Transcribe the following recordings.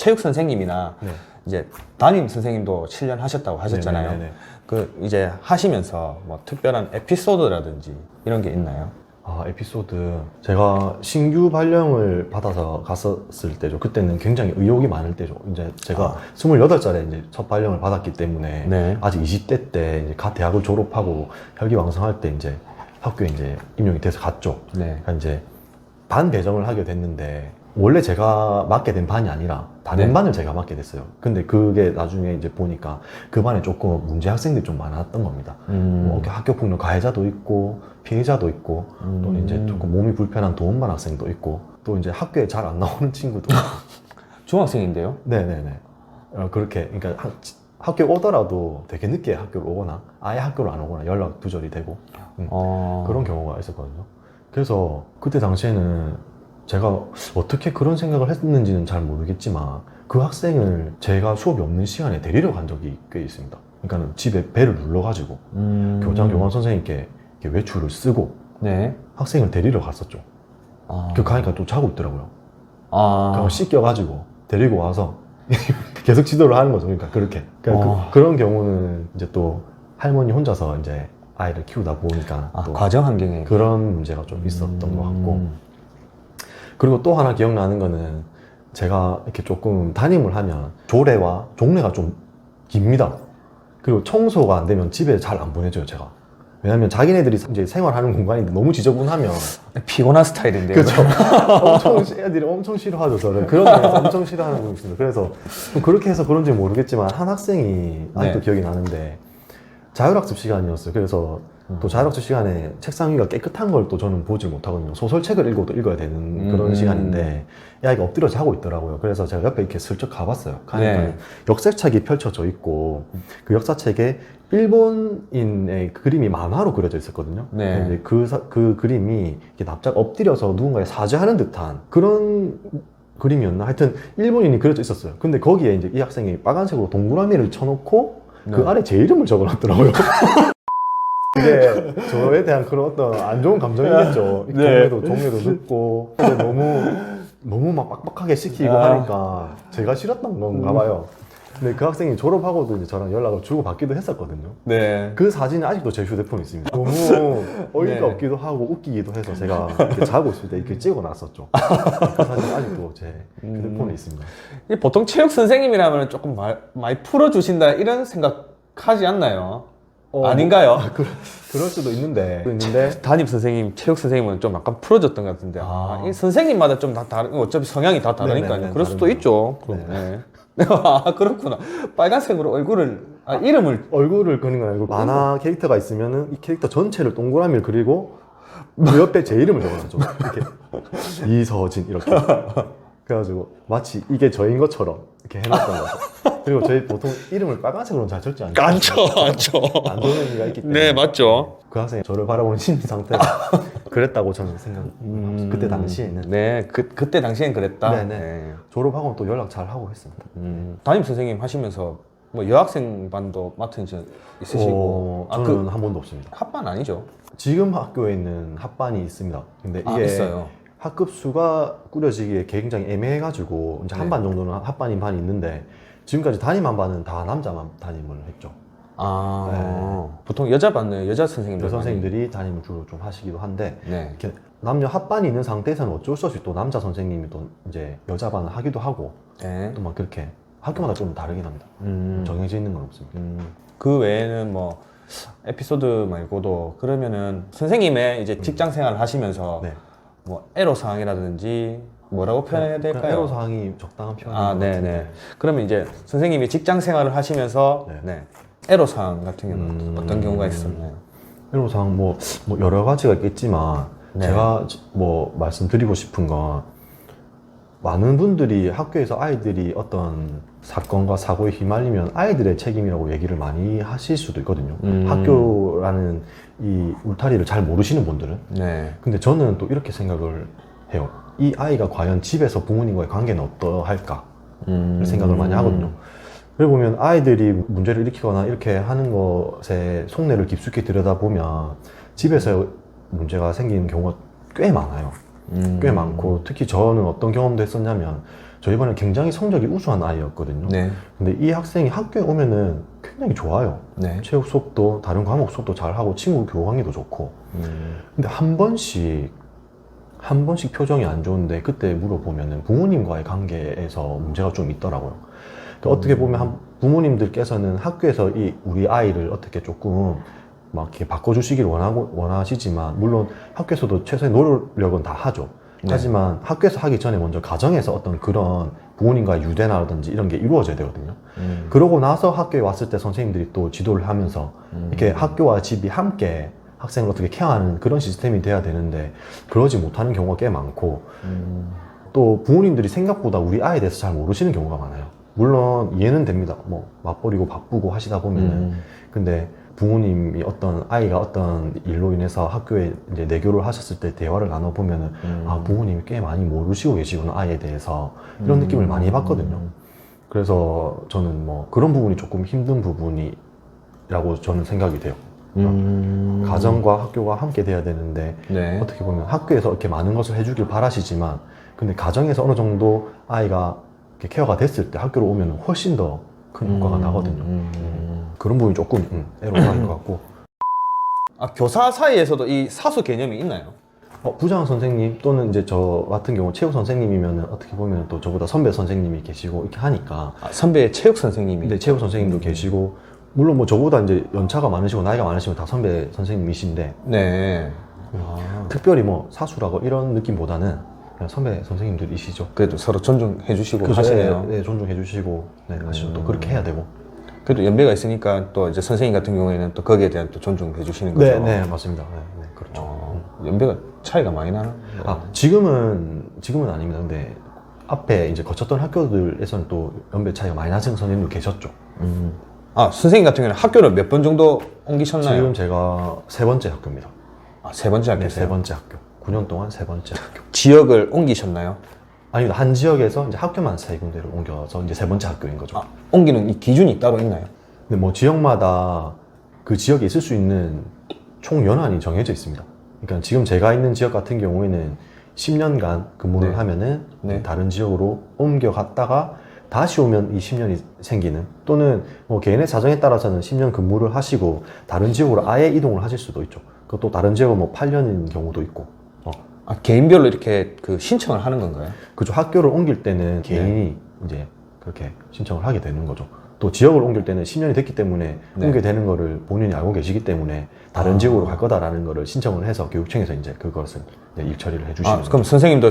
체육 선생님이나 네. 이제 담임 선생님도 7년 하셨다고 하셨잖아요. 네네네네. 그 이제 하시면서 뭐 특별한 에피소드라든지 이런 게 있나요? 아, 에피소드. 제가 신규 발령을 받아서 갔었을 때죠. 그때는 굉장히 의욕이 많을 때죠. 이제 제가 28살에 이제 첫 발령을 받았기 때문에 네. 아직 20대 때 이제 갓 대학을 졸업하고 혈기왕성할 때 이제 학교에 이제 임용이 돼서 갔죠. 네. 그러니까 이제 반 배정을 하게 됐는데 원래 제가 맡게 된 반이 아니라 다른 네. 반을 제가 맡게 됐어요. 근데 그게 나중에 이제 보니까 그 반에 조금 문제 학생들이 좀 많았던 겁니다. 뭐 학교 폭력 가해자도 있고 피해자도 있고 또 이제 조금 몸이 불편한 도움반 학생도 있고 또 이제 학교에 잘 안 나오는 친구도 중학생인데요? 네네네. 그렇게 그러니까 학교에 오더라도 되게 늦게 학교를 오거나 아예 학교를 안 오거나 연락 두절이 되고 그런 경우가 있었거든요. 그래서 그때 당시에는 제가 어떻게 그런 생각을 했는지는 잘 모르겠지만 그 학생을 제가 수업이 없는 시간에 데리러 간 적이 꽤 있습니다. 그러니까 집에 배를 눌러가지고 교장 교관 선생님께 이렇게 외출을 쓰고 네. 학생을 데리러 갔었죠. 그 가니까 또 자고 있더라고요. 그럼 씻겨가지고 데리고 와서 계속 지도를 하는 거죠. 그러니까 그렇게. 그러니까 그런 경우는 이제 또 할머니 혼자서 이제 아이를 키우다 보니까 또 과정 환경에 그런 문제가 좀 있었던 것 같고. 그리고 또 하나 기억나는 거는 제가 이렇게 조금 담임을 하면 조례와 종례가 좀 깁니다. 그리고 청소가 안 되면 집에 잘 안 보내줘요, 제가. 왜냐면 자기네들이 이제 생활하는 공간이 너무 지저분하면 피곤한 스타일인데요. 그렇죠. 애들이 엄청 싫어하죠, 저를. 그런 데서 엄청 싫어하는 분이 있습니다. 그래서 좀 그렇게 해서 그런지 모르겠지만 한 학생이 아직도 기억이 나는데 자율학습 시간이었어요. 그래서 또 자율학습 시간에 책상 위가 깨끗한 걸 또 저는 보지 못하거든요. 소설책을 읽어도 읽어야 되는 그런 시간인데 이 아이가 엎드려 자고 있더라고요. 그래서 제가 옆에 이렇게 슬쩍 가봤어요. 가니까 역사책이 펼쳐져 있고 그 역사책에 일본인의 그림이 만화로 그려져 있었거든요. 네. 그 그림이 이렇게 납작 엎드려서 누군가에 사죄하는 듯한 그런 그림이었나? 하여튼 일본인이 그려져 있었어요. 근데 거기에 이제 이 학생이 빨간색으로 동그라미를 쳐놓고 그 아래 제 이름을 적어놨더라고요. 그게 저에 대한 그런 어떤 안 좋은 감정이겠죠. 종례도 늦고 너무 막 빡빡하게 시키고 하니까 제가 싫었던 건가 봐요. 근데 그 학생이 졸업하고도 이제 저랑 연락을 주고 받기도 했었거든요. 네. 그 사진이 아직도 제 휴대폰에 있습니다. 너무 어이가 없기도 하고 웃기기도 해서 제가 이렇게 자고 있을 때 이렇게 찍어놨었죠. 그 사진 아직도 제 휴대폰에 있습니다. 보통 체육 선생님이라면 조금 많이 풀어주신다 이런 생각하지 않나요? 아닌가요? 그럴 수도 있는데 담임 선생님, 체육 선생님은 좀 약간 풀어줬던 것 같은데 이 선생님마다 좀 다 다른, 어차피 성향이 다 다르니까요. 네네네, 그럴 수도 다릅니다. 있죠. 네. 아, 그렇구나. 빨간색으로 이름을 얼굴을 그리는 건 아니고 만화 캐릭터가 있으면은 이 캐릭터 전체를 동그라미를 그리고 그 옆에 제 이름을 적어놨죠. 이렇게 이서진 이렇게. 그래가지고 마치 이게 저인 것처럼 이렇게 해놨던 거죠. 그리고 저희 보통 이름을 빨간색으로는 잘 적지 않죠. 안 좋은 의미가 있기 때문에. 네, 맞죠. 그 학생이 저를 바라보는 심리 상태가 그랬다고 저는 생각합니다. 그때 당시에는. 네, 그때 당시엔 그랬다. 네네. 네. 졸업하고 또 연락 잘 하고 했습니다. 담임 선생님 하시면서 뭐 여학생 반도 맡은 적 있으시고 저는 한 번도 없습니다. 합반 아니죠? 지금 학교에 있는 합반이 있습니다. 근데 이게 있어요. 학급 수가 꾸려지기에 굉장히 애매해가지고 이제 한 반 정도는 합반인 반이 있는데 지금까지 담임한 반은 다 남자만 담임을 했죠. 보통 여자 반은 여자 선생님들 선생님들이 담임을 주로 좀 하시기도 한데 네. 이렇게 남녀 합반이 있는 상태에서는 어쩔 수 없이 또 남자 선생님이 또 이제 여자 반을 하기도 하고 네. 또 막 그렇게 학교마다 좀 다르긴 합니다. 정해져 있는 건 없습니다. 그 외에는 뭐 에피소드 말고도 그러면은 선생님의 이제 직장 생활을 하시면서 네. 뭐 애로사항이라든지 뭐라고 표현해야 될까요? 애로사항이 적당한 표현인 것 같은데. 네네. 그러면 이제 선생님이 직장 생활을 하시면서 애로사항 같은 경우는 어떤 경우가 있었나요? 애로사항 뭐 여러 가지가 있겠지만 네. 제가 뭐 말씀드리고 싶은 건 많은 분들이 학교에서 아이들이 어떤 사건과 사고에 휘말리면 아이들의 책임이라고 얘기를 많이 하실 수도 있거든요. 학교라는 이 울타리를 잘 모르시는 분들은. 네. 근데 저는 또 이렇게 생각을 해요. 이 아이가 과연 집에서 부모님과의 관계는 어떠할까? 생각을 많이 하거든요. 그리고 보면 아이들이 문제를 일으키거나 이렇게 하는 것에 속내를 깊숙이 들여다보면 집에서 문제가 생기는 경우가 꽤 많아요. 꽤 많고 특히 저는 어떤 경험도 했었냐면 저희 반은 굉장히 성적이 우수한 아이였거든요. 네. 근데 이 학생이 학교에 오면은 굉장히 좋아요. 네. 체육 수업도 다른 과목 수업도 잘하고 친구 교감이도 좋고. 근데 한 번씩 표정이 안 좋은데 그때 물어보면은 부모님과의 관계에서 문제가 좀 있더라고요. 그러니까 어떻게 보면 부모님들께서는 학교에서 우리 아이를 어떻게 조금 막 이렇게 바꿔주시길 원하시지만, 물론 학교에서도 최소의 노력은 다 하죠. 네. 하지만 학교에서 하기 전에 먼저 가정에서 어떤 그런 부모님과의 유대나라든지 이런 게 이루어져야 되거든요. 그러고 나서 학교에 왔을 때 선생님들이 또 지도를 하면서 이렇게 학교와 집이 함께 학생을 어떻게 케어하는 그런 시스템이 돼야 되는데, 그러지 못하는 경우가 꽤 많고, 또 부모님들이 생각보다 우리 아이에 대해서 잘 모르시는 경우가 많아요. 물론 이해는 됩니다. 뭐 맞벌이고 바쁘고 하시다 보면은. 근데 부모님이 아이가 어떤 일로 인해서 학교에 이제 내교를 하셨을 때 대화를 나눠보면은, 아, 부모님이 꽤 많이 모르시고 계시구나, 아이에 대해서. 이런 느낌을 많이 받거든요. 그래서 저는 뭐 그런 부분이 조금 힘든 부분이라고 저는 생각이 돼요. 가정과 학교가 함께 돼야 되는데, 네. 어떻게 보면 학교에서 이렇게 많은 것을 해주길 바라시지만, 근데 가정에서 어느 정도 아이가 이렇게 케어가 됐을 때 학교로 오면 훨씬 더 큰 효과가 나거든요. 그런 부분이 조금 애로사항인 것 같고. 아, 교사 사이에서도 이 사수 개념이 있나요? 부장 선생님 또는 이제 저 같은 경우 체육 선생님이면 어떻게 보면 또 저보다 선배 선생님이 계시고 이렇게 하니까. 아, 선배 체육 선생님이. 근데 체육 선생님도 계시고, 물론 뭐 저보다 이제 연차가 많으시고 나이가 많으시면 다 선배 선생님이신데, 네. 특별히 뭐 사수라고 이런 느낌보다는 그냥 선배 선생님들이시죠. 그래도 서로 존중해 주시고 그죠? 하시네요. 네, 존중해 주시고, 네, 하시죠. 또 그렇게 해야 되고. 그래도 연배가 있으니까 또 이제 선생님 같은 경우에는 또 거기에 대한 또 존중해 주시는 거죠. 네, 네, 맞습니다. 네, 네, 그렇죠. 연배가 차이가 많이 나나? 지금은 아닙니다. 근데 앞에 이제 거쳤던 학교들에서는 또 연배 차이가 많이 나시는 선생님도 계셨죠. 아, 선생님 같은 경우는 학교를 몇 번 정도 옮기셨나요? 지금 제가 3번째 학교입니다. 아, 3번째 네, 학교세요? 3번째 학교. 9년 동안 3번째 학교. 지역을 옮기셨나요? 아닙니다. 한 지역에서 이제 학교만 3군데를 옮겨서 이제 3번째 학교인 거죠. 아, 옮기는 이 기준이 따로 있나요? 근데 뭐 지역마다 그 지역에 있을 수 있는 총 연한이 정해져 있습니다. 그러니까 지금 제가 있는 지역 같은 경우에는 10년간 근무를 네. 하면은 네. 다른 지역으로 옮겨갔다가 다시 오면 이 10년이 생기는, 또는 뭐 개인의 사정에 따라서는 10년 근무를 하시고 다른 지역으로 아예 이동을 하실 수도 있죠. 그것도 다른 지역은 뭐 8년인 경우도 있고. 아, 개인별로 이렇게 그 신청을 하는 건가요? 그죠. 학교를 옮길 때는 개인이 이제 그렇게 신청을 하게 되는 거죠. 또 지역을 옮길 때는 10년이 됐기 때문에 네. 옮게 되는 거를 본인이 알고 계시기 때문에 다른 지역으로 갈 거다라는 거를 신청을 해서 교육청에서 이제 그것을 이제 일 처리를 해주시는 아, 거죠. 그럼 선생님도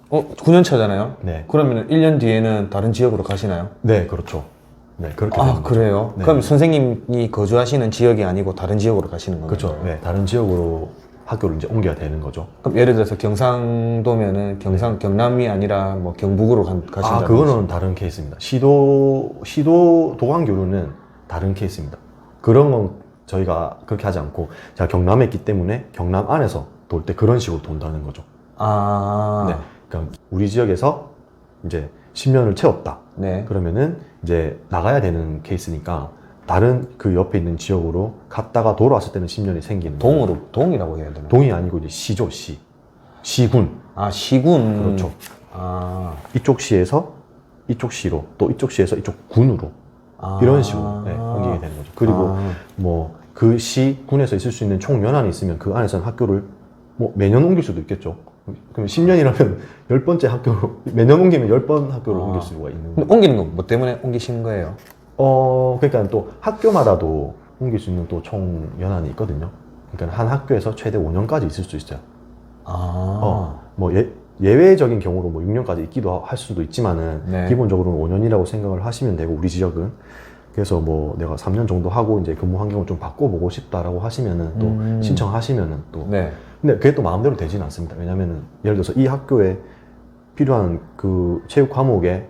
9년 차잖아요? 네. 그러면 1년 뒤에는 다른 지역으로 가시나요? 네, 그렇죠. 네, 그렇게 아, 되는 거죠. 그래요? 네. 그럼 선생님이 거주하시는 지역이 아니고 다른 지역으로 가시는 건가요? 그렇죠. 네, 다른 지역으로 학교를 이제 옮겨야 되는 거죠. 그럼 예를 들어서 경상도면은 경남이 아니라 뭐 경북으로 가신다는 그거는 다른 케이스입니다. 도강교류는 다른 케이스입니다. 그런 건 저희가 그렇게 하지 않고, 제가 경남에 있기 때문에 경남 안에서 돌 때 그런 식으로 돈다는 거죠. 아, 네. 그러니까 우리 지역에서 이제 10년을 채웠다. 네. 그러면은 이제 나가야 되는 케이스니까 다른 그 옆에 있는 지역으로 갔다가 돌아왔을 때는 10년이 생기는 거예요. 동이라고 해야 되나? 동이 아니고 이제 시죠, 시군. 아, 시군. 그렇죠. 아, 이쪽 시에서 이쪽 시로, 또 이쪽 시에서 이쪽 군으로, 아. 이런 식으로 옮기게 되는 거죠. 그리고 아. 뭐 그 시, 군에서 있을 수 있는 총 연한이 있으면 그 안에서는 학교를 뭐 매년 옮길 수도 있겠죠. 그럼 10년이라면 10번째 학교로, 매년 옮기면 10번 학교를 옮길 수가 있는 근데 거죠. 옮기는 건 뭐 때문에 옮기신 거예요? 그러니까 또 학교마다도 옮길 수 있는 또 총 연한이 있거든요. 그러니까 한 학교에서 최대 5년까지 있을 수 있어요. 뭐 예외적인 경우로 뭐 6년까지 있기도 할 수도 있지만은 네. 기본적으로는 5년이라고 생각을 하시면 되고, 우리 지역은. 그래서 뭐 내가 3년 정도 하고 이제 근무 환경을 좀 바꿔보고 싶다라고 하시면은 또 신청하시면은 또. 네. 근데 그게 또 마음대로 되지는 않습니다. 왜냐면은 예를 들어서 이 학교에 필요한 그 체육 과목에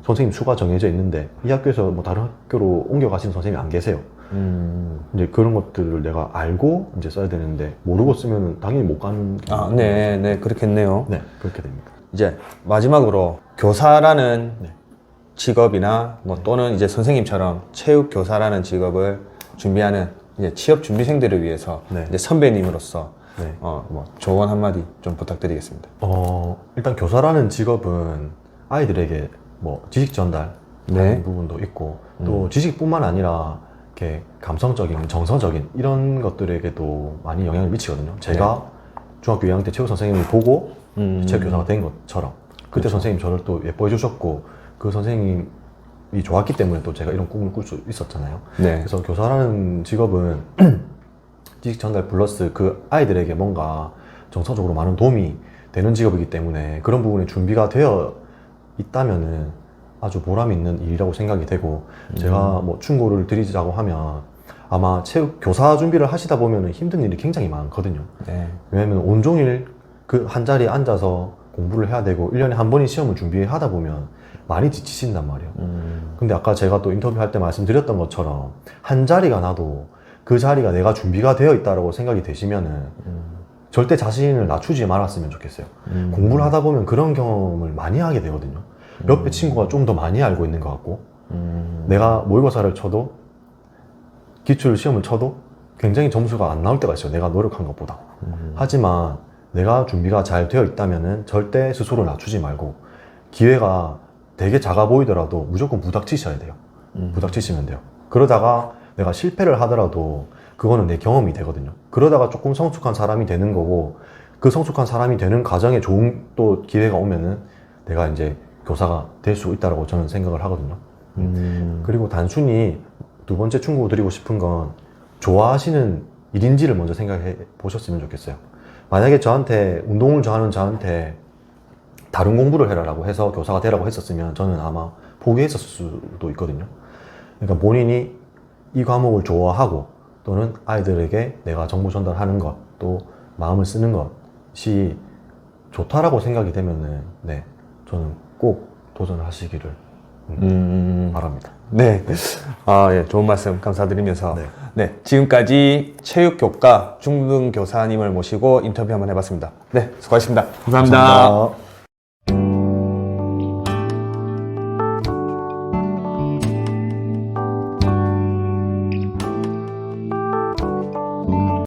선생님 수가 정해져 있는데 이 학교에서 뭐 다른 학교로 옮겨가시는 선생님이 안 계세요. 이제 그런 것들을 내가 알고 이제 써야 되는데 모르고 쓰면은 당연히 못 가는 아, 네, 네, 그렇겠네요. 네, 그렇게 됩니다. 이제 마지막으로 교사라는 네. 직업이나 뭐 또는 이제 선생님처럼 체육 교사라는 직업을 준비하는 이제 취업 준비생들을 위해서 네. 이제 선배님으로서 네. 뭐 조언 한마디 좀 부탁드리겠습니다. 일단 교사라는 직업은 아이들에게 뭐 지식 전달 네. 하는 부분도 있고 또 지식뿐만 아니라 이렇게 감성적인, 정서적인 이런 것들에게도 많이 영향을 미치거든요. 제가 중학교 2학년 때 체육 선생님을 보고 체육 교사가 된 것처럼 그때 그렇죠. 선생님 저를 또 예뻐해 주셨고 그 선생님이 좋았기 때문에 또 제가 이런 꿈을 꿀 수 있었잖아요. 네. 그래서 교사라는 직업은 지식 전달 플러스 그 아이들에게 뭔가 정서적으로 많은 도움이 되는 직업이기 때문에 그런 부분에 준비가 되어 있다면은 아주 보람 있는 일이라고 생각이 되고 제가 뭐 충고를 드리자고 하면 아마 체육 교사 준비를 하시다 보면은 힘든 일이 굉장히 많거든요. 네. 왜냐면 온종일 그 한 자리에 앉아서 공부를 해야 되고 1년에 한 번의 시험을 준비하다 보면 많이 지치신단 말이에요. 근데 아까 제가 또 인터뷰할 때 말씀드렸던 것처럼 한 자리가 나도 그 자리가 내가 준비가 되어 있다고 생각이 되시면은 절대 자신을 낮추지 말았으면 좋겠어요. 공부를 하다 보면 그런 경험을 많이 하게 되거든요. 옆에 친구가 좀 더 많이 알고 있는 것 같고 내가 모의고사를 쳐도 기출 시험을 쳐도 굉장히 점수가 안 나올 때가 있어요. 내가 노력한 것보다. 하지만 내가 준비가 잘 되어 있다면은 절대 스스로 낮추지 말고 기회가 되게 작아 보이더라도 무조건 부닥치셔야 돼요. 부닥치시면 돼요. 그러다가 내가 실패를 하더라도 그거는 내 경험이 되거든요. 그러다가 조금 성숙한 사람이 되는 거고 그 성숙한 사람이 되는 과정에 좋은 또 기회가 오면은 내가 이제 교사가 될 수 있다고 저는 생각을 하거든요. 그리고 단순히 두 번째 충고 드리고 싶은 건 좋아하시는 일인지를 먼저 생각해 보셨으면 좋겠어요. 만약에 저한테 운동을 좋아하는 저한테 다른 공부를 해라라고 해서 교사가 되라고 했었으면 저는 아마 포기했었을 수도 있거든요. 그러니까 본인이 이 과목을 좋아하고 또는 아이들에게 내가 정보 전달하는 것, 또 마음을 쓰는 것이 좋다라고 생각이 되면은 네, 저는 꼭 도전을 하시기를 바랍니다. 네. 아, 예, 좋은 말씀 감사드리면서. 네. 네. 지금까지 체육교과 중등교사님을 모시고 인터뷰 한번 해봤습니다. 네. 수고하셨습니다. 감사합니다. 감사합니다.